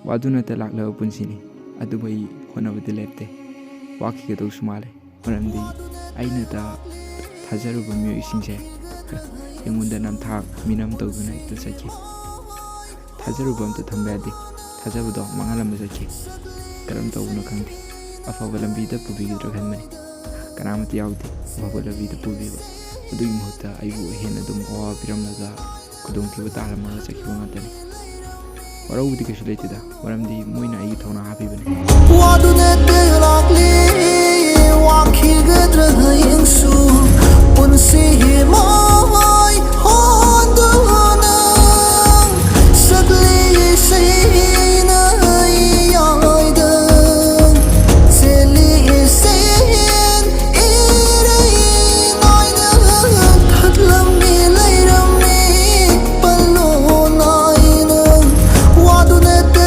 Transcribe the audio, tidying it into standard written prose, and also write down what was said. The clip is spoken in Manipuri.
ꯋꯥꯗꯨꯅꯇ ꯂꯥꯛꯂꯕ ꯄꯨꯟꯁꯤꯅꯤ ꯑꯗꯨꯕꯨ ꯑꯩ ꯍꯣꯠꯅꯕꯗꯤ ꯂꯦꯞꯇꯦ ꯋꯥꯈꯤꯒꯗꯧꯁꯨ ꯃꯥꯜꯂꯦ ꯃꯔꯝꯗꯤ ꯑꯩꯅ ꯊꯥꯖꯔꯨꯕ ꯃꯤꯑꯣꯏꯁꯤꯡꯁꯦ ꯑꯩꯉꯣꯟꯗ ꯅꯝꯊꯥꯛ ꯃꯤꯅꯝ ꯇꯧꯗꯨꯅ ꯍꯦꯛꯇ ꯆꯠꯈꯤ ꯊꯥꯖꯔꯨꯕ ꯑꯝꯇ ꯊꯝꯕ ꯌꯥꯗꯦ ꯊꯥꯖꯕꯗꯣ ꯃꯥꯡꯍꯜꯂꯝꯕ ꯆꯠꯈꯤ ꯀꯔꯝ ꯇꯧꯕꯅꯣ ꯈꯪꯗꯦ ꯑꯐꯕ ꯂꯝꯕꯤꯗ ꯄꯨꯕꯤꯒꯗ꯭ꯔꯥ ꯈꯟꯕꯅꯤ ꯀꯅꯥꯃꯇ ꯌꯥꯎꯗꯦ ꯑꯐꯕ ꯂꯝꯕꯤꯗ ꯄꯨꯕꯤꯕ ꯑꯗꯨꯒꯤ ꯃꯍꯨꯠꯇ ꯑꯩꯕꯨ ꯍꯦꯟꯅ ꯑꯗꯨꯝ ꯑꯋꯥꯕ ꯄꯤꯔꯝꯂꯒ ꯈꯨꯗꯣꯡꯊꯤꯕ ꯇꯥꯍꯜꯂꯝꯃꯒ ꯆꯠꯈꯤꯕ ꯉꯥꯛꯇꯅꯤ ꯋꯥꯔꯧꯕꯗꯤ ꯀꯩꯁꯨ ꯂꯩꯇꯦꯗ ꯃꯔꯝꯗꯤ ꯃꯣꯏꯅ ꯑꯩꯒꯤ ꯊꯧꯅꯥ ꯍꯥꯞꯄꯤꯕꯅꯤ ꯋꯥꯗꯨꯅꯇ ꯂꯥꯛꯂꯤ ꯋꯥꯈꯤꯒꯗ꯭ꯔꯥ ꯍꯌꯦꯡꯁꯨ ꯄꯨꯟꯁꯤ ꯃꯥꯏ ꯍꯣꯟꯗꯨꯅ ꯁꯛꯂꯤ ꯏꯁꯩꯅ ꯌꯥꯏꯗ ꯆꯦꯜꯂꯤ ꯏꯁꯦꯟ ꯏꯔꯩ ꯅꯥꯏꯅ ꯊꯠꯂꯝꯃꯤ ꯂꯩꯔꯝꯃꯤ ꯄꯜꯂꯣ ꯅꯥꯏꯅ ꯋꯥꯗꯨꯅꯇ